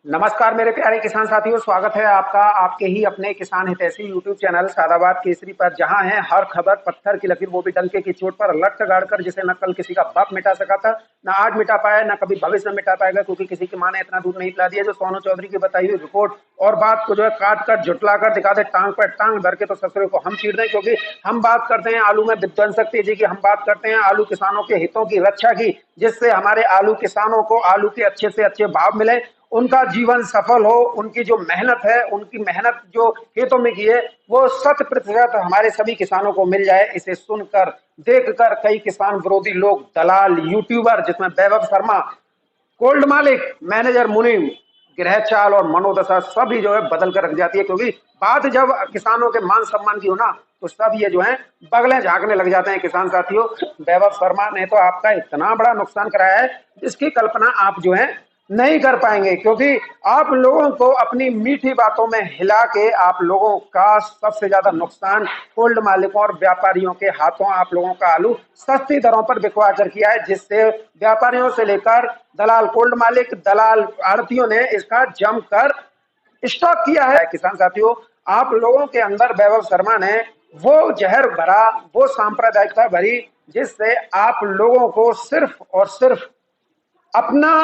नमस्कार मेरे प्यारे किसान साथियों, स्वागत है आपका आपके ही अपने किसान हितैषी यूट्यूब चैनल सादाबाद केसरी पर, जहां है हर खबर पत्थर की लकीर, वो भी डंके की चोट पर लट गाड़कर, जिसे न कल किसी का बाप मिटा सका था, न आज मिटा पाया, न कभी भविष्य में मिटा पाएगा, क्योंकि किसी की मां ने इतना दूध नहीं पिला दिया जो सोनू चौधरी की बताई हुई रिपोर्ट और बात को जो है काट कर जुटला कर दिखा दे, टांग पर टांग धर के तो ससुरे को हम चीर दें। क्योंकि हम बात करते हैं आलू में विध्वंसक तेजी की, हम बात करते हैं आलू किसानों के हितों की रक्षा की, जिससे हमारे आलू किसानों को आलू के अच्छे से अच्छे भाव मिले, उनका जीवन सफल हो, उनकी जो मेहनत है, उनकी मेहनत जो खेतों में की है, वो 100% हमारे सभी किसानों को मिल जाए। इसे सुनकर देखकर कई किसान विरोधी लोग, दलाल, यूट्यूबर, जिसमें वैभव शर्मा, कोल्ड मालिक, मैनेजर मुनीम, गृह चाल और मनोदशा सभी जो है बदल कर रख जाती है। क्योंकि बात जब किसानों के मान सम्मान की हो ना, तो सब ये जो है बगलें झांकने लग जाते हैं। किसान साथियों, वैभव शर्मा ने तो आपका इतना बड़ा नुकसान कराया है जिसकी कल्पना आप जो है नहीं कर पाएंगे। क्योंकि आप लोगों को अपनी मीठी बातों में हिला के आप लोगों का सबसे ज्यादा नुकसान कोल्ड मालिकों और व्यापारियों के हाथों आप लोगों का आलू सस्ती दरों पर बिकवा कर किया है, जिससे व्यापारियों से लेकर दलाल, कोल्ड मालिक, दलाल, आड़तियों ने इसका जमकर स्टॉक किया है। किसान साथियों, आप लोगों के अंदर वैभव शर्मा ने वो जहर भरा, वो सांप्रदायिकता भरी, जिससे आप लोगों को सिर्फ और सिर्फ अपना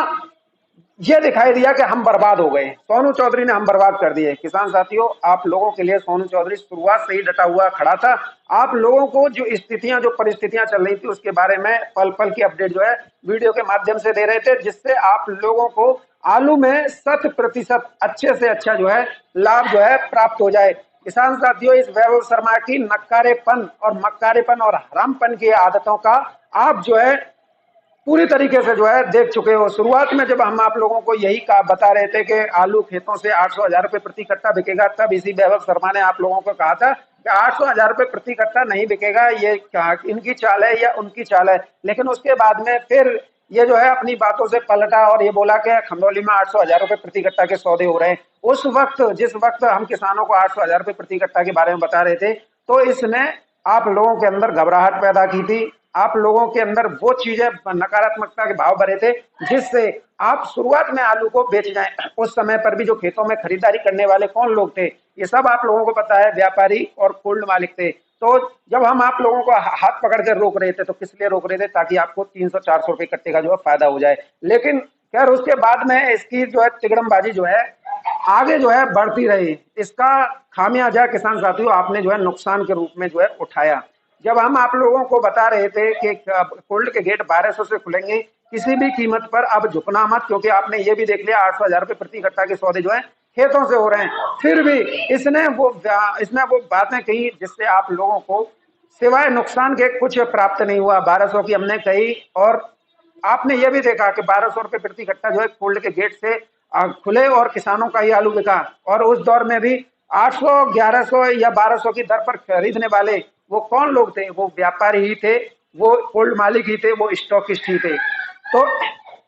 ये दिखाई दिया कि हम बर्बाद हो गए। सोनू चौधरी ने हम बर्बाद कर दिए। किसान साथियों, आप लोगों के लिए सोनू चौधरी शुरुआत से ही डटा हुआ खड़ा था। आप लोगों को जो स्थितियां, जो परिस्थितियां चल रही थी, उसके बारे में पल पल की अपडेट जो है वीडियो के माध्यम से दे रहे थे, जिससे आप लोगों को आलू में 100% अच्छे से अच्छा जो है लाभ जो है प्राप्त हो जाए। किसान साथियों, इस वैभव शर्मा की नक्कारेपन और मक्कारेपन और हरामपन की आदतों का आप जो है पूरी तरीके से जो है देख चुके हो। शुरुआत में जब हम आप लोगों को यही बता रहे थे कि आलू खेतों से 800,000 रुपए प्रति कट्टा बिकेगा, तब इसी वैभव शर्मा ने आप लोगों को कहा था कि 800,000 रुपए प्रति कट्टा नहीं बिकेगा, ये क्या इनकी चाल है या उनकी चाल है। लेकिन उसके बाद में फिर ये जो है अपनी बातों से पलटा और ये बोला कि खंडौली में 800,000 रुपए प्रति कट्टा के सौदे हो रहे हैं। उस वक्त, जिस वक्त हम किसानों को 800,000 रुपए प्रति कट्टा के बारे में बता रहे थे, तो इसने आप लोगों के अंदर घबराहट पैदा की थी। आप लोगों के अंदर वो चीजें, नकारात्मकता के भाव भरे थे, जिससे आप शुरुआत में आलू को बेच जाएं। उस समय पर भी जो खेतों में खरीदारी करने वाले कौन लोग थे, ये सब आप लोगों को पता है, व्यापारी और कोल्ड मालिक थे। तो जब हम आप लोगों को हाथ पकड़ कर रोक रहे थे, तो किस लिए रोक रहे थे? ताकि आपको 300-400 रुपए कट्टे का जो है फायदा हो जाए। लेकिन खैर, उसके बाद में इसकी जो है तिगड़मबाजी जो है आगे जो है बढ़ती रही। इसका खामियाजा किसान साथियों आपने जो है नुकसान के रूप में जो है उठाया। जब हम आप लोगों को बता रहे थे कि कोल्ड के गेट 1200 से खुलेंगे, किसी भी कीमत पर अब झुकना मत, क्योंकि आपने ये भी देख लिया 800,000 रुपए प्रति कट्टा के सौदे जो है खेतों से हो रहे हैं। फिर भी इसने वो बातें कही जिससे आप लोगों को सिवाय नुकसान के कुछ प्राप्त नहीं हुआ। 1200 की हमने कही और आपने ये भी देखा कि 1200 रुपए प्रति कट्टा जो है कोल्ड के गेट से खुले और किसानों का ही आलू बिका। और उस दौर में भी 800, 1100 या 1200 की दर पर खरीदने वाले वो कौन लोग थे? वो व्यापारी ही थे, वो कोल्ड मालिक ही थे, वो स्टॉकिस्ट ही थे। तो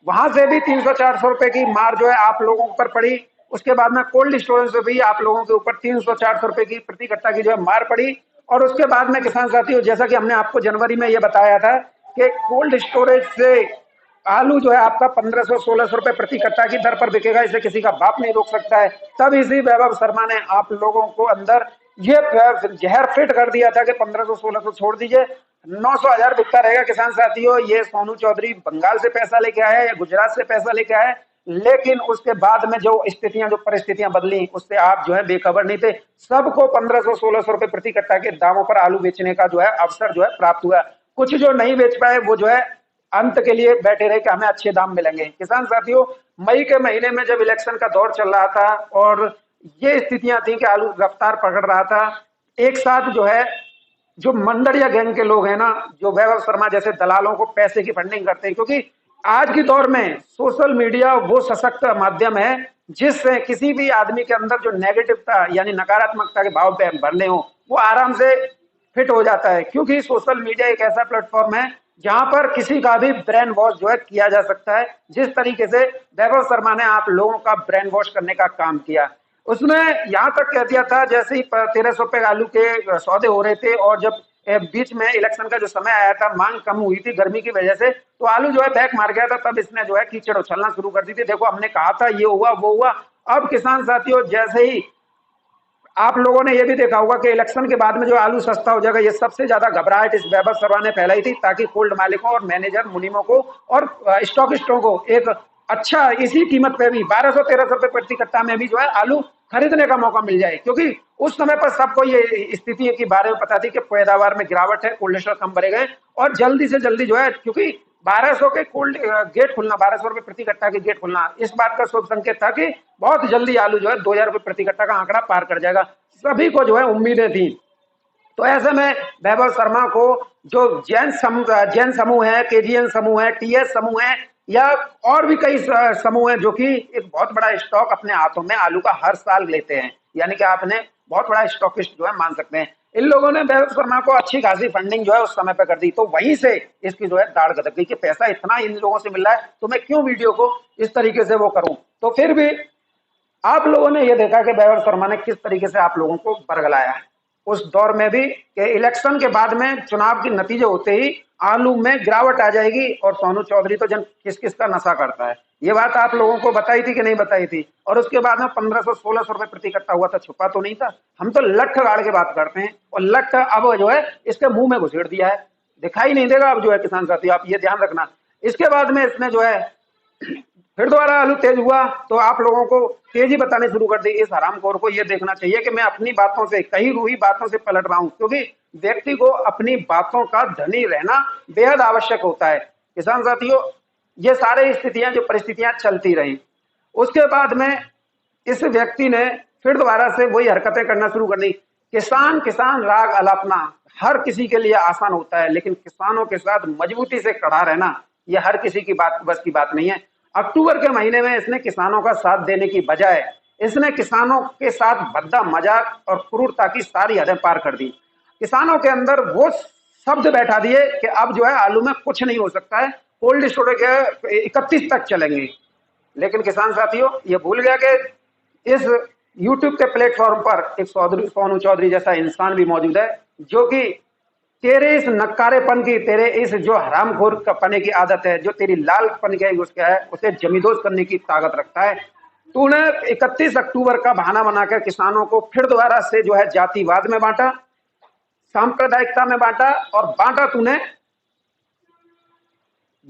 वहां से भी 300-400 रुपए की मार जो है आप लोगों पर पड़ी। उसके बाद में कोल्ड स्टोरेज से भी आप लोगों के ऊपर 300-400 रुपए की प्रति कट्टा की जो है मार पड़ी। और उसके बाद में किसान साथियों, जैसा कि हमने आपको जनवरी में ये बताया था कि कोल्ड स्टोरेज से आलू जो है आपका 1500-1600 रुपए प्रति कट्टा की दर पर बिकेगा, इसे किसी का बाप नहीं रोक सकता है। तब इसी वैभव शर्मा ने आप लोगों को अंदर ये जहर फिट कर दिया था कि 1500-1600 छोड़ दीजिए, 900,000 बिकता रहेगा। किसान साथियों, ये सोनू चौधरी बंगाल से पैसा लेके आया है या गुजरात से पैसा लेके आया है, लेकिन उसके बाद में जो स्थितियां, जो परिस्थितियां बदली, उससे आप जो है बेखबर नहीं थे। सबको 1500-1600 रुपए प्रति कट्टा के दामों पर आलू बेचने का जो है अवसर जो है प्राप्त हुआ। कुछ जो नहीं बेच पाए वो जो है अंत के लिए बैठे रहे कि हमें अच्छे दाम मिलेंगे। किसान साथियों, मई के महीने में जब इलेक्शन का दौर चल रहा था और ये स्थितियां थी कि आलू रफ्तार पकड़ रहा था, एक साथ जो है जो मंडल या गैंग के लोग हैं ना, जो वैभव शर्मा जैसे दलालों को पैसे की फंडिंग करते हैं, क्योंकि आज के दौर में सोशल मीडिया वो सशक्त माध्यम है जिससे किसी भी आदमी के अंदर जो नेगेटिवता यानी नकारात्मकता के भाव भरने हो, वो आराम से फिट हो जाता है। क्योंकि सोशल मीडिया एक ऐसा प्लेटफॉर्म है जहां पर किसी का भी ब्रेन वॉश जो है किया जा सकता है। जिस तरीके से वैभव शर्मा ने आप लोगों का ब्रेन वॉश करने का काम किया, उसने यहां तक कह दिया था, जैसे ही 1300 रुपए आलू के सौदे हो रहे थे और जब बीच में इलेक्शन का जो समय आया था, मांग कम हुई थी गर्मी की वजह से, तो आलू जो है बैक मार गया था। तब इसने जो है कीचड़ उछलना शुरू कर दी थी, देखो हमने कहा था ये हुआ वो हुआ। अब किसान साथियों जैसे ही आप लोगों ने ये भी देखा होगा कि इलेक्शन के बाद में जो आलू सस्ता हो जाएगा, ये सबसे ज्यादा घबराहट इस वैभव शर्मा ने फैलाई थी, ताकि कोल्ड मालिकों और मैनेजर मुनीमों को और स्टॉकिस्टों को एक अच्छा इसी कीमत पे भी 1200-1300 रुपए प्रति कट्टा में भी जो है आलू खरीदने का मौका मिल जाए। क्योंकि उस समय पर सबको ये स्थिति के बारे में पता थी कि पैदावार में गिरावट है, कोल्ड स्टोर कम भरे गए, और जल्दी से जल्दी जो है, क्योंकि 1200 के कोल्ड गेट खुलना, 1200 रुपए प्रति कट्टा के गेट खुलना, इस बात का शुभ संकेत था कि बहुत जल्दी आलू जो है 2000 रुपए प्रति कट्टा का आंकड़ा पार कर जाएगा। सभी को जो है उम्मीदें थी। तो ऐसे में वैभव शर्मा को जो जैन समूह है, केजीएन समूह है, टीएस समूह है, या और भी कई समूह हैं जो कि एक बहुत बड़ा स्टॉक अपने हाथों में आलू का हर साल लेते हैं, यानी कि आपने बहुत बड़ा स्टॉकिस्ट जो है मान सकते हैं। इन लोगों ने वैभव शर्मा को अच्छी खासी फंडिंग जो है उस समय पे कर दी, तो वहीं से इसकी जो है दाढ़ गदक गई कि पैसा इतना इन लोगों से मिल रहा है, तो मैं क्यों वीडियो को इस तरीके से वो करूं। तो फिर भी आप लोगों ने यह देखा कि वैभव शर्मा ने किस तरीके से आप लोगों को बरगलाया है उस दौर में भी, कि इलेक्शन के बाद में चुनाव के नतीजे होते ही आलू में गिरावट आ जाएगी, और सोनू चौधरी तो जन किस किस का नशा करता है, ये बात आप लोगों को बताई थी कि नहीं बताई थी। और उसके बाद में 1500-1600 रुपए प्रति कट्टा हुआ था, छुपा तो नहीं था। हम तो लठ गाड़ के बात करते हैं, और लठ अब जो है इसके मुंह में घुसेड़ दिया है, दिखाई नहीं देगा अब जो है किसान साथी, आप ये ध्यान रखना। इसके बाद में इसने जो है फिर दोबारा आलू तेज हुआ, तो आप लोगों को तेजी बताने शुरू कर दी। इस हरामखोर को यह देखना चाहिए कि मैं अपनी बातों से, कही हुई बातों से पलट रहा हूं, क्योंकि व्यक्ति को अपनी बातों का धनी रहना बेहद आवश्यक होता है। किसान साथियों, ये सारे स्थितियां जो परिस्थितियां चलती रही, उसके बाद में इस व्यक्ति ने फिर दोबारा से वही हरकतें करना शुरू कर दी। किसान किसान राग अलापना हर किसी के लिए आसान होता है, लेकिन किसानों के साथ मजबूती से खड़ा रहना यह हर किसी की बात बस की बात नहीं है। अक्टूबर के महीने में इसने किसानों का साथ देने की बजाय इसने किसानों के साथ भद्दा मजाक और क्रूरता की सारी हदें पार कर दी। किसानों के अंदर वो शब्द बैठा दिए कि अब जो है आलू में कुछ नहीं हो सकता है, कोल्ड स्टोरेज के 31 तक चलेंगे। लेकिन किसान साथियों ये भूल गया कि इस यूट्यूब के प्लेटफॉर्म पर एक सोनू चौधरी जैसा इंसान भी मौजूद है, जो कि तेरे इस नक्कारेपन की, तेरे इस जो हरामखोर पने की आदत है, जो तेरी लालपन के उसका है, उसे जमींदोज करने की ताकत रखता है। तूने 31 अक्टूबर का बहाना बनाकर किसानों को फिर दोबारा से जो है जातिवाद में बांटा, सांप्रदायिकता में बांटा, और बांटा तूने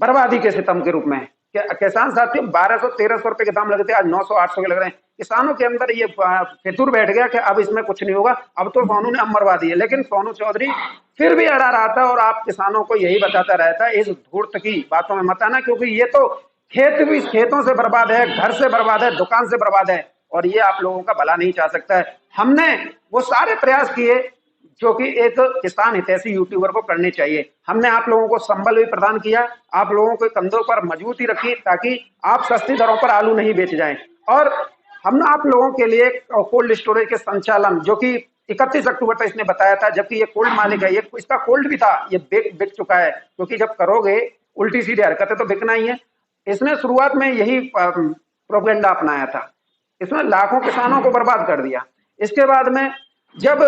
बर्बादी के सितम के रूप में। किसान साथियों 1200-1300 रुपए के दाम लगते, आज 900-800 के लग रहे हैं। किसानों के अंदर ये फितूर बैठ गया कि अब इसमें कुछ नहीं होगा, अब तो सोनू ने हम मरवा दिए। लेकिन सोनू चौधरी फिर भी अड़ा रहा था, और आप किसानों को यही बताता रहता है, इस धूर्त की बातों में मत आना, क्योंकि ये तो खेत भी खेतों से बर्बाद है, घर से बर्बाद है, दुकान से बर्बाद है, और ये आप लोगों का भला नहीं चाह सकता है। हमने वो सारे प्रयास किए जो कि एक किसान हितैषी यूट्यूबर को करने चाहिए। हमने आप लोगों को संबल भी प्रदान किया, आप लोगों के कंधों पर मजबूती रखी, ताकि आप सस्ती दरों पर आलू नहीं बेच जाएं। और हमने आप लोगों के लिए कोल्ड स्टोरेज के संचालन, जो कि 31 अक्टूबर तक इसने बताया था, जबकि ये कोल्ड मालिक है, ये इसका कोल्ड भी था, ये बिक चुका है, क्योंकि जब करोगे उल्टी सीधी हरकतें तो बिकना ही है। इसने शुरुआत में यही प्रोपेगेंडा अपनाया था, इसने लाखों किसानों को बर्बाद कर दिया। इसके बाद में जब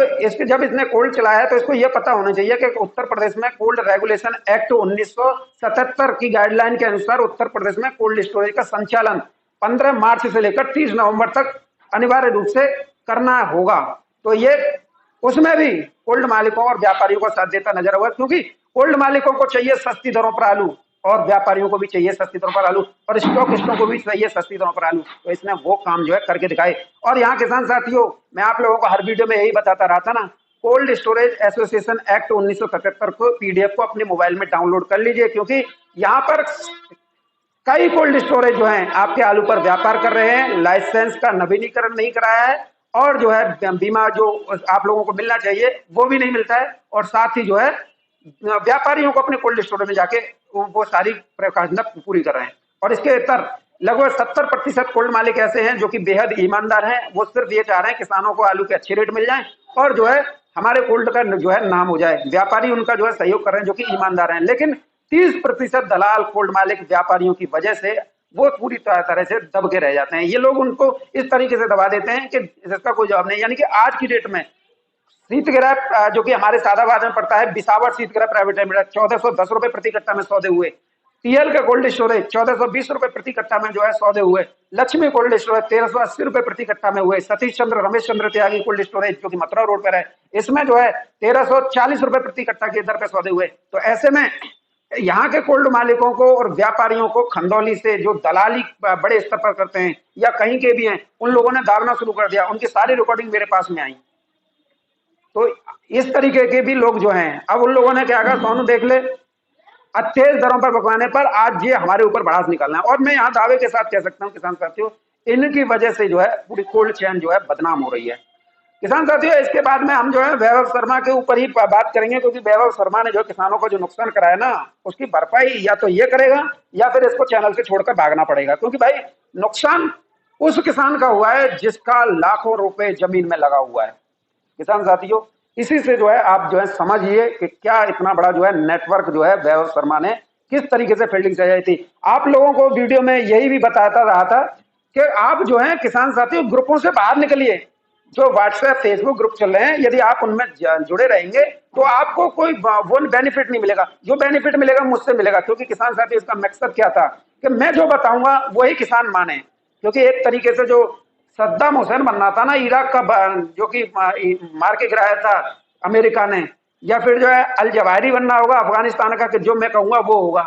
इसने कोल्ड चलाया, तो इसको यह पता होना चाहिए कि उत्तर प्रदेश में कोल्ड रेगुलेशन एक्ट 1977 की गाइडलाइन के अनुसार उत्तर प्रदेश में कोल्ड स्टोरेज का संचालन 15 मार्च से लेकर 30 नवंबर तक अनिवार्य रूप से करना होगा। तो ये उसमें भी कोल्ड मालिकों और व्यापारियों का साथ देता नजर आया, क्योंकि कोल्ड मालिकों को चाहिए सस्ती दरों पर आलू, और व्यापारियों को भी चाहिए सस्ती दरों पर आलू, और स्टॉकिस्टों को भी चाहिए सस्ती दरों पर आलू। तो इसने वो काम जो है करके दिखाए। और यहाँ किसान साथियों, मैं आप लोगों को हर वीडियो में यही बताता रहा था ना, कोल्ड स्टोरेज एसोसिएशन एक्ट 1977 को पीडीएफ को अपने मोबाइल में डाउनलोड कर लीजिए, क्योंकि यहाँ पर कई कोल्ड स्टोरेज जो हैं आपके आलू पर व्यापार कर रहे हैं, लाइसेंस का नवीनीकरण नहीं कराया है, और जो है बीमा जो आप लोगों को मिलना चाहिए वो भी नहीं मिलता है, और साथ ही जो है व्यापारियों को अपने कोल्ड स्टोरेज में जाके वो सारी प्रकाशना पूरी कर रहे हैं। और इसके इतर लगभग 70% कोल्ड मालिक ऐसे हैं जो कि बेहद ईमानदार हैं, वो सिर्फ ये चाह रहे हैं किसानों को आलू के अच्छे रेट मिल जाएं, और जो है हमारे कोल्ड का जो है नाम हो जाए। व्यापारी उनका जो है सहयोग कर रहे हैं, जो कि ईमानदार हैं। लेकिन 30% दलाल कोल्ड मालिक व्यापारियों की वजह से वो पूरी तरह से दब के रह जाते हैं। ये लोग उनको इस तरीके से दबा देते हैं कि इसका कोई जवाब नहीं। यानी कि आज की डेट में शीतगृह जो कि हमारे सादाबाद में पड़ता है, बिसावर शीतगृह प्राइवेट लिमिटेड 1410 रुपए प्रति कट्टा में सौदे हुए। टीएल का कोल्ड स्टोरेज 1420 रुपए प्रति कट्टा में जो है सौदे हुए। लक्ष्मी कोल्ड स्टोरेज 1380 रुपए प्रति कट्टा में हुए। सतीश चंद्र रमेश चंद्र त्यागी कोल्ड स्टोरेज जो कि मथुरा रोड पर है, इसमें जो है 1340 रुपए प्रति कट्टा के दर पे सौदे हुए। तो ऐसे में यहाँ के कोल्ड मालिकों को और व्यापारियों को खंदौली से जो दलाली बड़े स्तर पर करते हैं या कहीं के भी हैं, उन लोगों ने दागना शुरू कर दिया। उनकी सारी रिकॉर्डिंग मेरे पास में आई। तो इस तरीके के भी लोग जो हैं, अब उन लोगों ने क्या कहा, सोनू देख ले, तेज दरों पर भगवाने पर आज ये हमारे ऊपर भड़ास निकालना है। और मैं यहाँ दावे के साथ कह सकता हूँ किसान साथियों, इनकी वजह से जो है पूरी कोल्ड चेन जो है बदनाम हो रही है। किसान साथियों, इसके बाद में हम जो है वैभव शर्मा के ऊपर ही बात करेंगे, क्योंकि वैभव शर्मा ने जो किसानों को जो नुकसान कराया ना, उसकी भरपाई या तो ये करेगा या फिर इसको चैनल से छोड़कर भागना पड़ेगा। क्योंकि भाई नुकसान उस किसान का हुआ है जिसका लाखों रुपए जमीन में लगा हुआ है। किसान साथियों, इसी से जो है आप जो है समझिए कि क्या इतना बड़ा जो है नेटवर्क जो है वैभव शर्मा ने किस तरीके से फील्डिंग सजाई थी। आप लोगों को वीडियो में यही भी बताता रहा था कि आप जो है किसान साथियों ग्रुपों से बाहर निकलिए। जो व्हाट्सएप फेसबुक ग्रुप चल रहे हैं, यदि आप उनमें जुड़े रहेंगे तो आपको कोई वो बेनिफिट नहीं मिलेगा। जो बेनिफिट मिलेगा मुझसे मिलेगा। क्योंकि किसान साथी, इसका मकसद क्या था कि मैं जो बताऊंगा वही किसान माने। क्योंकि एक तरीके से जो सद्दाम हुसैन बनना था ना इराक का, जो कि मार के गिराया था अमेरिका ने, या फिर जो है अल जवाहिरी बनना होगा अफगानिस्तान का कि जो मैं कहूंगा वो होगा।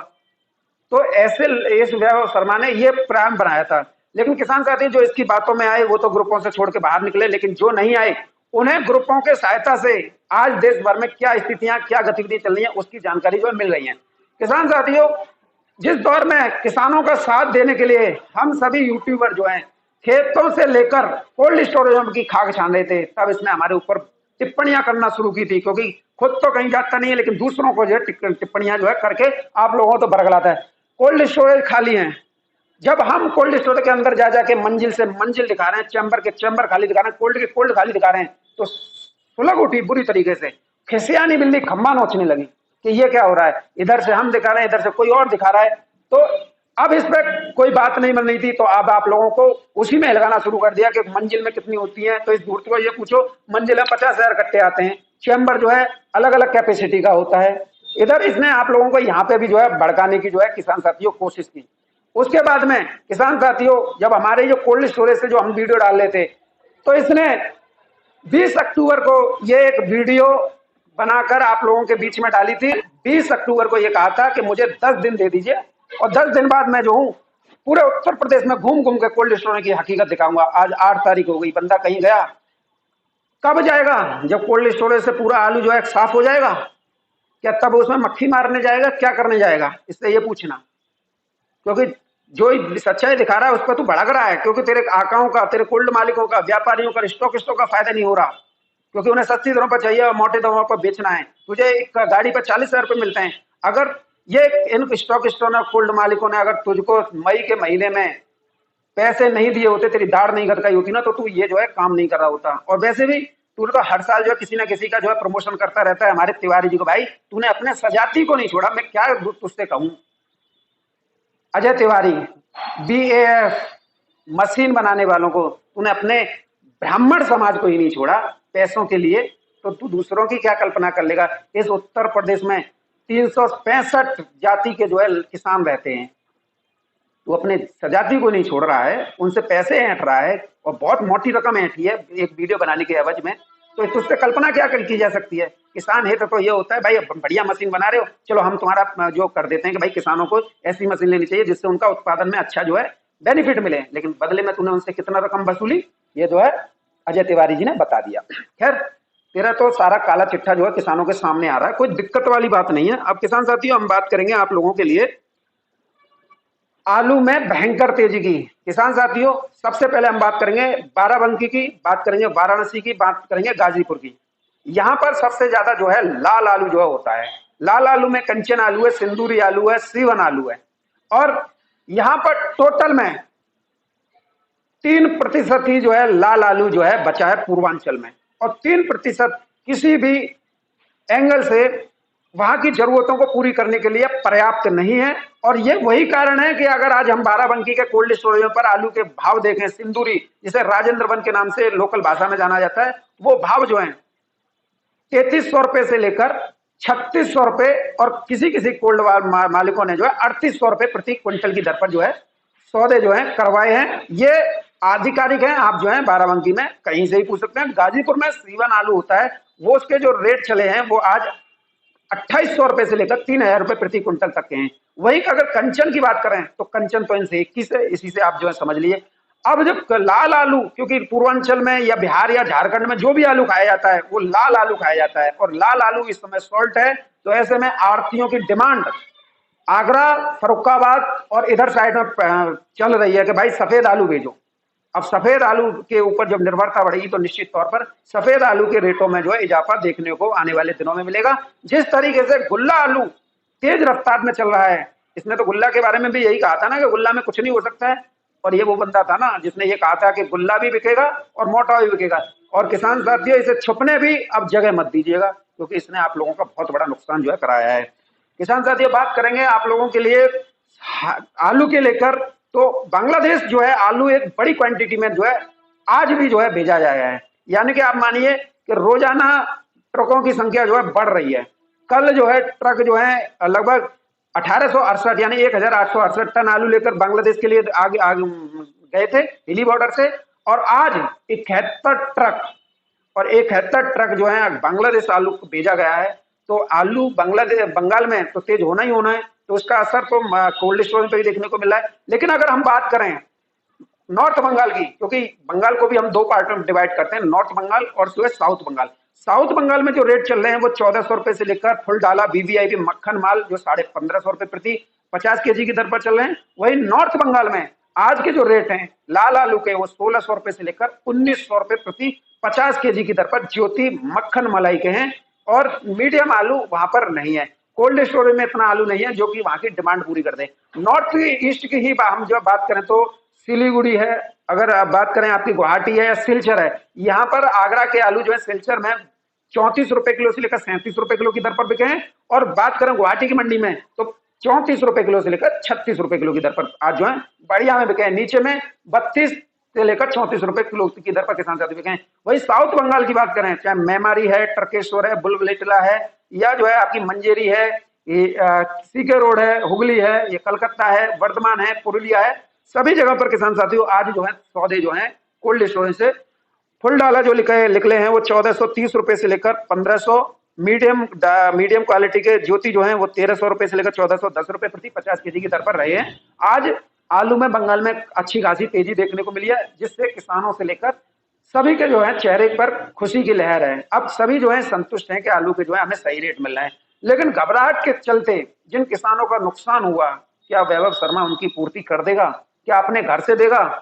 तो ऐसे इस वैभव शर्मा ने ये प्लान बनाया था। लेकिन किसान साथी जो इसकी बातों में आए वो तो ग्रुपों से छोड़ के बाहर निकले, लेकिन जो नहीं आए उन्हें ग्रुपों के सहायता से आज देश भर में क्या स्थितियां, क्या गतिविधि चल रही है, उसकी जानकारी जो है मिल रही है। किसान साथियों, जिस दौर में किसानों का साथ देने के लिए हम सभी यूट्यूबर जो हैं खेतों से लेकर कोल्ड स्टोरेजों की खाक छान रहे थे, तब इसने हमारे ऊपर टिप्पणियां करना शुरू की थी। क्योंकि खुद तो कहीं जाता नहीं है, लेकिन दूसरों को जो है टिप्पणियां जो है करके आप लोगों को तो बरगलाता है। कोल्ड स्टोरेज खाली है। जब हम कोल्ड स्टोरेज के अंदर जा जाके मंजिल से मंजिल दिखा रहे हैं, चैम्बर के चैम्बर खाली दिखा रहे हैं, कोल्ड के कोल्ड खाली दिखा रहे हैं, तो सुलग उठी बुरी तरीके से। खिसियानी बिल्ली खम्मा नोचने लगी कि ये क्या हो रहा है, इधर से हम दिखा रहे हैं, इधर से कोई और दिखा रहा है। तो अब इस पर कोई बात नहीं बन रही थी, तो अब आप लोगों को उसी में लगाना शुरू कर दिया कि मंजिल में कितनी होती है। तो इस धूर्त को ये पूछो, मंजिल में 50,000 कट्टे आते हैं, चैम्बर जो है अलग अलग कैपेसिटी का होता है। इधर इसने आप लोगों को यहाँ पे भी जो है भड़काने की जो है किसान साथियों कोशिश की। उसके बाद में किसान साथियों, जब हमारे जो कोल्ड स्टोरेज से जो हम वीडियो डाल रहे थे, तो इसने 20 अक्टूबर को ये एक वीडियो बनाकर आप लोगों के बीच में डाली थी। 20 अक्टूबर को ये कहा था कि मुझे 10 दिन दे दीजिए और 10 दिन बाद मैं जो हूँ पूरे उत्तर प्रदेश में घूम घूम के कोल्ड स्टोरेज की हकीकत दिखाऊंगा। आज 8 तारीख हो गई, बंदा कहीं गया। कब जाएगा? जब कोल्ड स्टोरेज से पूरा आलू जो है साफ हो जाएगा। क्या तब उसमें मक्खी मारने जाएगा? क्या करने जाएगा? इससे ये पूछना। क्योंकि जो सच्चाई दिखा रहा है उस पर तू भड़क रहा है। क्योंकि तेरे आकाओं का, तेरे कोल्ड मालिकों का, व्यापारियों का, स्टॉकिस्टों का फायदा नहीं हो रहा। क्योंकि उन्हें सस्ती दरों पर चाहिए और मोटे दरों पर बेचना है। तुझे एक गाड़ी पर 40,000 रुपये मिलते हैं। अगर ये इन स्टॉकिस्टों ने, कोल्ड मालिकों ने अगर तुझको मई के महीने में पैसे नहीं दिए होते, तेरी दाढ़ नहीं गदकाई होती ना, तो तू ये जो है काम नहीं कर रहा होता। और वैसे भी तू तो हर साल जो है किसी ना किसी का जो है प्रमोशन करता रहता है। हमारे तिवारी जी को, भाई तूने अपने सजाती को नहीं छोड़ा। मैं क्या तुझसे कहूं, अजय तिवारी, BAF मशीन बनाने वालों को तूने अपने ब्राह्मण समाज को ही नहीं छोड़ा पैसों के लिए, तो तू दूसरों की क्या कल्पना कर लेगा। इस उत्तर प्रदेश में 365 जाति के जो है किसान रहते हैं। वो अपने सजाती को नहीं छोड़ रहा है, उनसे पैसे ऐंठ रहा है और बहुत मोटी रकम ऐंठी है एक वीडियो बनाने के एवज में। तो उससे कल्पना क्या की जा सकती है। किसान हित तो ये होता है, भाई बढ़िया मशीन बना रहे हो, चलो हम तुम्हारा जो कर देते हैं कि भाई किसानों को ऐसी मशीन लेनी चाहिए जिससे उनका उत्पादन में अच्छा जो है बेनिफिट मिले। लेकिन बदले में तूने उनसे कितना रकम वसूली, ये जो है अजय तिवारी जी ने बता दिया। खैर, तेरा तो सारा काला चिट्ठा जो है किसानों के सामने आ रहा है, कोई दिक्कत वाली बात नहीं है। अब किसान साथियों, हम बात करेंगे आप लोगों के लिए आलू में भयंकर तेजी की। किसान साथियों, सबसे पहले हम बात करेंगे बाराबंकी की, बात करेंगे वाराणसी की, बात करेंगे गाजीपुर की। यहाँ पर सबसे ज्यादा जो है लाल आलू जो है होता है। लाल आलू में कंचन आलू है, सिंदूरी आलू है, सीवन आलू है। और यहाँ पर टोटल में 3% ही जो है लाल आलू जो है बचा है पूर्वांचल में, और 3% किसी भी एंगल से वहां की जरूरतों को पूरी करने के लिए पर्याप्त नहीं है। और ये वही कारण है कि अगर आज हम बाराबंकी के कोल्ड स्टोरेजों पर आलू के भाव देखें, सिंदूरी जिसे राजेंद्र वन के नाम से लोकल भाषा में जाना जाता है, वो भाव जो है 3300 से लेकर 3600 और किसी किसी कोल्ड मालिकों ने जो है 3800 प्रति क्विंटल की दर पर जो है सौदे जो है करवाए हैं। ये आधिकारिक हैं, आप जो है बाराबंकी में कहीं से ही पूछ सकते हैं। गाजीपुर में सीवन आलू होता है, वो उसके जो रेट चले हैं वो आज 2800 से लेकर 3000 प्रति क्विंटल तक के हैं। वही अगर कंचन की बात करें तो कंचन तो इनसे 21 है, इसी से आप जो है समझ लीजिए। अब जब लाल आलू, क्योंकि पूर्वांचल में या बिहार या झारखंड में जो भी आलू खाया जाता है वो लाल आलू खाया जाता है, और लाल आलू इस समय सॉल्ट है, तो ऐसे में आड़तियों की डिमांड आगरा, फरुखाबाद और इधर साइड में चल रही है कि भाई सफेद आलू भेजो। अब सफेद आलू के ऊपर जब निर्भरता बढ़ेगी तो निश्चित तौर पर सफेद आलू के रेटों में जो है इजाफा देखने को आने वाले दिनों में मिलेगा। जिस तरीके से गुल्ला आलू तेज रफ्तार में चल रहा है, इसने तो गुल्ला के बारे में भी यही कहा था ना कि गुल्ला में कुछ नहीं हो सकता है, और ये वो बंदा था ना जिसने ये कहा था कि गुल्ला भी बिकेगा और मोटा भी बिकेगा। और किसान साथियों, इसे छुपने भी अब जगह मत दीजिएगा, क्योंकि इसने आप लोगों का बहुत बड़ा नुकसान जो है कराया है। किसान साथियों, बात करेंगे आप लोगों के लिए आलू के लेकर, तो बांग्लादेश जो है आलू एक बड़ी क्वांटिटी में जो है आज भी जो है भेजा जाया है। यानी कि आप मानिए कि रोजाना ट्रकों की संख्या जो है बढ़ रही है। कल जो है ट्रक जो है लगभग 1868 यानी 1868 टन आलू लेकर बांग्लादेश के लिए आगे आगे गए थे हिली बॉर्डर से, और आज 71 ट्रक और 71 ट्रक जो है बांग्लादेश आलू को भेजा गया है। तो आलू बांग्लादेश बंगाल में तो तेज होना ही होना है, तो उसका असर तो कोल्ड स्टोरेज पे भी देखने को मिल रहा है। लेकिन अगर हम बात करें नॉर्थ बंगाल की, क्योंकि बंगाल को भी हम दो पार्ट में डिवाइड करते हैं, नॉर्थ बंगाल और साउथ बंगाल। साउथ बंगाल में जो रेट चल रहे हैं वो 1400 से लेकर फुल डाला वीवीआईपी मक्खन माल जो 1550 प्रति 50 केजी की दर पर चल रहे हैं। वही नॉर्थ बंगाल में आज के जो रेट हैं लाल आलू के वो 1600 से लेकर 1900 प्रति 50 केजी की दर पर ज्योति मक्खन मलाई के हैं, और मीडियम आलू वहां पर नहीं है। कोल्ड स्टोरेज में इतना आलू नहीं है जो कि वहां की डिमांड पूरी कर दे। नॉर्थ ईस्ट की ही हम जब बात करें तो सिलीगुड़ी है, अगर आप बात करें आपकी गुवाहाटी है या सिलचर है, यहाँ पर आगरा के आलू जो है सिलचर में 34 रुपए किलो से लेकर 37 रुपए किलो की दर पर बिके हैं। और बात करें गुवाहाटी की मंडी में तो 34 रुपए किलो से लेकर 36 रुपए किलो की दर पर आज जो है बढ़िया में बिके हैं। नीचे में 32 से लेकर 34 रुपए किलो की दर पर किसान साथी बिके हैं। वही साउथ बंगाल की बात करें, चाहे मेमारी है, टरकेश्वर है, बुलबुलेटला है, या जो है आपकी मंजेरी है, सीके रोड है, हुगली है, ये कलकत्ता है, वर्धमान है, पुरुलिया है, सभी जगह पर किसान साथियों आज जो है सौदे जो है कोल्ड स्टोरेज से फुल डाला जो निकले हैं वो 1430 रुपए से लेकर 1500, मीडियम क्वालिटी के ज्योति जो है वो 1300 रुपए से लेकर 1410 रुपए प्रति 50 केजी की दर पर रहे हैं। आज आलू में बंगाल में अच्छी खासी तेजी देखने को मिली है, जिससे किसानों से लेकर सभी के जो है चेहरे पर खुशी की लहर है। अब सभी जो है संतुष्ट हैं कि आलू के जो है हमें सही रेट मिल रहा है। लेकिन घबराहट के चलते जिन किसानों का नुकसान हुआ, क्या वैभव शर्मा उनकी पूर्ति कर देगा? क्या अपने घर से देगा?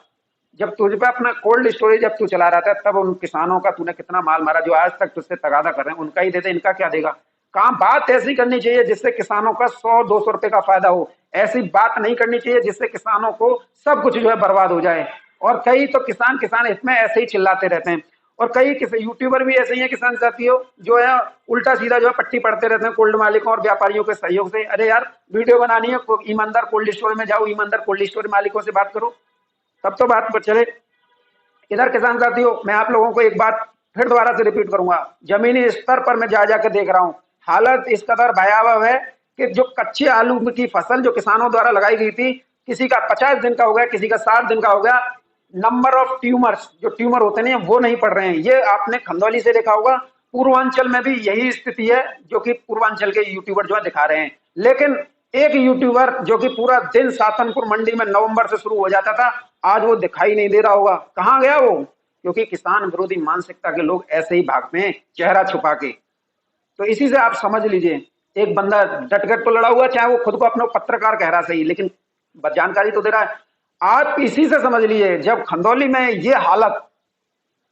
जब तुझ पे अपना कोल्ड स्टोरेज जब तू चला रहा था तब उन किसानों का तूने कितना माल मारा जो आज तक तुझसे तगादा कर रहे हैं, उनका ही दे दे, इनका क्या देगा? कहाँ बात ऐसी करनी चाहिए जिससे किसानों का 100-200 रुपए का फायदा हो। ऐसी बात नहीं करनी चाहिए जिससे किसानों को सब कुछ जो है बर्बाद हो जाए। और कई तो किसान इसमें ऐसे ही चिल्लाते रहते हैं, और कई यूट्यूबर भी ऐसे ही हैं किसान साथियों जो है उल्टा सीधा जो है पट्टी पड़ते रहते हैं कोल्ड मालिकों और व्यापारियों के सहयोग से। अरे यार, वीडियो बनानी है, ईमानदार कोल्ड स्टोर में जाओ, ईमानदार कोल्ड स्टोर मालिकों से बात करो, तब तो बात पर चले। इधर किसान साथियों, मैं आप लोगों को एक बात फिर दोबारा से रिपीट करूंगा, जमीनी स्तर पर मैं जा जाकर देख रहा हूं, हालत इस कदर भयावह है कि जो कच्चे आलू की फसल जो किसानों द्वारा लगाई गई थी, किसी का 50 दिन का हो गया, किसी का 60 दिन का हो गया, नंबर ऑफ ट्यूमर्स, जो ट्यूमर होते नहीं वो नहीं पड़ रहे हैं। ये आपने खंदौली से देखा होगा, पूर्वांचल में भी यही स्थिति है जो कि पूर्वांचल के यूट्यूबर जो है दिखा रहे हैं। लेकिन एक यूट्यूबर जो कि पूरा दिन सातनपुर मंडी में नवंबर से शुरू हो जाता था, आज वो दिखाई नहीं दे रहा होगा, कहाँ गया वो? क्योंकि किसान विरोधी मानसिकता के लोग ऐसे ही भागते हैं चेहरा छुपा के। तो इसी से आप समझ लीजिए, एक बंदा डटकर तो लड़ा हुआ, चाहे वो खुद को अपना पत्रकार कह रहा सही, लेकिन जानकारी तो दे रहा है। आप इसी से समझ लीजिए, जब खंदौली में ये हालत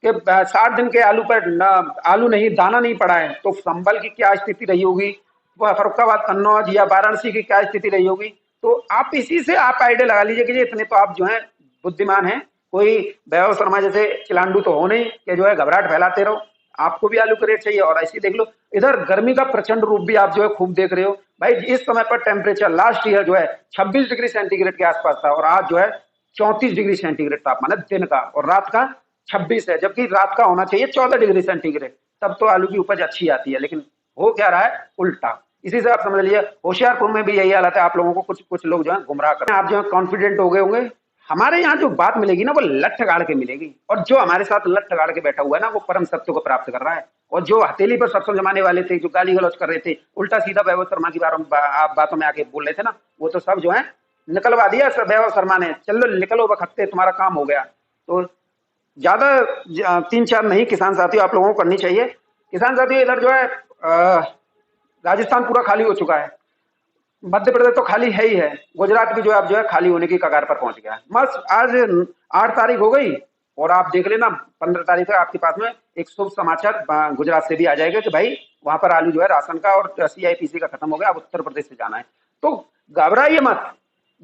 कि 60 दिन के आलू पर आलू नहीं, दाना नहीं पड़ा है, तो संभल की क्या स्थिति रही होगी, फरुखाबाद, कन्नौज या वाराणसी की क्या स्थिति रही होगी। तो आप इसी से आप आइडिया लगा लीजिए कि इतने तो आप जो है बुद्धिमान हैं, कोई वैभव शर्मा जैसे चिलांडू तो हो नहीं कि जो है घबराहट फैलाते रहो। आपको भी आलू का रेट चाहिए, और ऐसे देख लो इधर गर्मी का प्रचंड रूप भी आप जो है खूब देख रहे हो भाई। इस समय पर टेम्परेचर लास्ट ईयर जो है 26 डिग्री सेंटीग्रेड के आसपास था, और आज जो है 34 डिग्री सेंटीग्रेड तापमान है दिन का, और रात का 26 है, जबकि रात का होना चाहिए 14 डिग्री सेंटीग्रेड। तब तो आलू की उपज अच्छी आती है, लेकिन हो क्या रहा है, उल्टा। इसी से आप समझ लीजिए होशियारपुर में भी यही हालत है। आप लोगों को कुछ कुछ लोग जो है गुमराह कर, आप जो है कॉन्फिडेंट हो गए होंगे। हमारे यहाँ जो बात मिलेगी ना वो लठ गाड़ के मिलेगी, और जो हमारे साथ लठ गाड़ के बैठा हुआ है ना वो परम सत्य को प्राप्त कर रहा है। और जो हथेली पर सत्संग जमाने वाले थे, जो गाली गलौज कर रहे थे, उल्टा सीधा वैभव शर्मा की आप बातों में आके बोल रहे थे ना, वो तो सब जो है निकलवा दिया वैभव शर्मा ने। चलो निकलो बखत्ते, तुम्हारा काम हो गया। तो ज्यादा 3-4 नहीं किसान साथियों आप लोगों को करनी चाहिए। किसान साथियों इधर जो है राजस्थान पूरा खाली हो चुका है, मध्य प्रदेश तो खाली है ही है, गुजरात भी जो है अब जो है खाली होने की कगार पर पहुंच गया है। बस आज 8 तारीख हो गई और आप देख लेना 15 तारीख तक आपके पास में एक शुभ समाचार गुजरात से भी आ जाएगा कि भाई वहां पर आलू जो है राशन का और CIPC का खत्म हो गया, अब उत्तर प्रदेश से जाना है। तो घबराइए मत।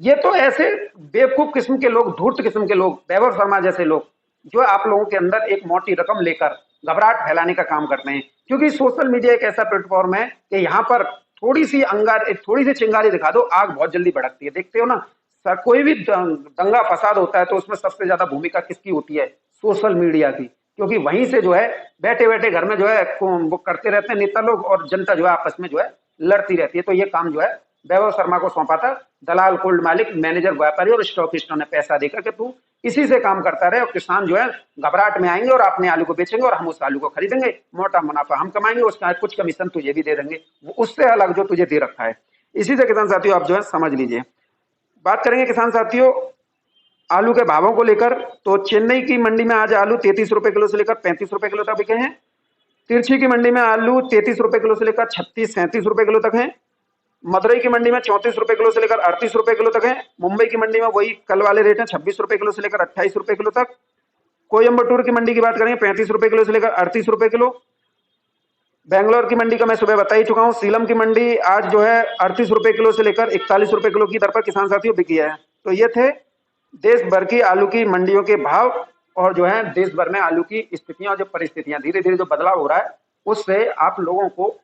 ये तो ऐसे बेवकूफ किस्म के लोग, धूर्त किस्म के लोग, वैभव शर्मा जैसे लोग जो आप लोगों के अंदर एक मोटी रकम लेकर घबराहट फैलाने का काम करते हैं। क्योंकि सोशल मीडिया एक ऐसा प्लेटफॉर्म है कि यहाँ पर थोड़ी सी चिंगारी दिखा दो, आग बहुत जल्दी भड़कती है। देखते हो ना कोई भी दंगा फसाद होता है तो उसमें सबसे ज्यादा भूमिका किसकी होती है, सोशल मीडिया की। क्योंकि वहीं से जो है बैठे बैठे घर में जो है वो करते रहते हैं नेता लोग, और जनता जो है आपस में जो है लड़ती रहती है। तो ये काम जो है वैभव शर्मा को सौंपा था। दलाल, कोल्ड मालिक, मैनेजर, व्यापारी और स्टॉकिस्टों ने पैसा देकर के तू इसी से काम करता रहे, और किसान जो है घबराहट में आएंगे और अपने आलू को बेचेंगे और हम उस आलू को खरीदेंगे, मोटा मुनाफा हम कमाएंगे, उसका कुछ कमीशन तुझे भी दे देंगे, वो उससे अलग जो तुझे दे रखा है। इसी से किसान साथियों आप जो है समझ लीजिए। बात करेंगे किसान साथियों आलू के भावों को लेकर, तो चेन्नई की मंडी में आज आलू 33 रुपए किलो से लेकर 35 रुपए किलो तक बिके हैं। तिरछी की मंडी में आलू 33 रुपए किलो से लेकर 36-37 रुपए किलो तक है। मदुरई की मंडी में 34 रुपए किलो से लेकर 38 रुपए किलो तक है। मुंबई की मंडी में वही कल वाले रेट हैं, 26 रुपए किलो से लेकर 28 रुपए किलो तक। कोयम्बटूर की मंडी की बात करेंगे 35 रुपए किलो से लेकर 38 रुपए किलो। बेंगलोर की मंडी का मैं सुबह बता ही चुका हूं। सीलम की मंडी आज जो है 38 रुपए किलो से लेकर 41 रुपए किलो की दर पर किसान साथियों बिकी है। तो ये थे देश भर की आलू की मंडियों के भाव, और जो है देश भर में आलू की स्थितियां और जो परिस्थितियां धीरे धीरे जो बदलाव हो रहा है उससे आप लोगों को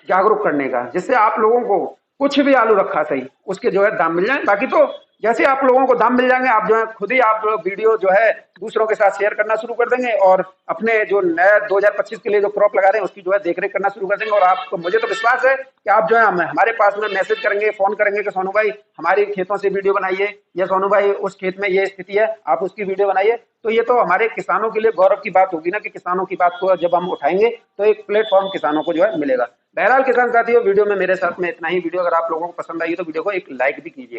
जागरूक करने का, जिससे आप लोगों को कुछ भी आलू रखा सही उसके जो है दाम मिल जाए। बाकी तो जैसे आप लोगों को दाम मिल जाएंगे आप जो है खुद ही आप वीडियो जो है दूसरों के साथ शेयर करना शुरू कर देंगे, और अपने जो नया 2025 के लिए जो क्रॉप लगा रहे हैं उसकी जो है देखरेख करना शुरू कर देंगे। और आपको, मुझे तो विश्वास है कि आप जो है हमारे पास में मैसेज करेंगे, फोन करेंगे कि सोनू भाई हमारे खेतों से वीडियो बनाइए, या सोनू भाई उस खेत में ये स्थिति है आप उसकी वीडियो बनाइए। तो ये तो हमारे किसानों के लिए गौरव की बात होगी ना, कि किसानों की बात को जब हम उठाएंगे तो एक प्लेटफॉर्म किसानों को जो है मिलेगा। बहरहाल किसान साथियों वीडियो में मेरे साथ में इतना ही। वीडियो अगर आप लोगों को पसंद आई तो वीडियो को एक लाइक भी कीजिएगा।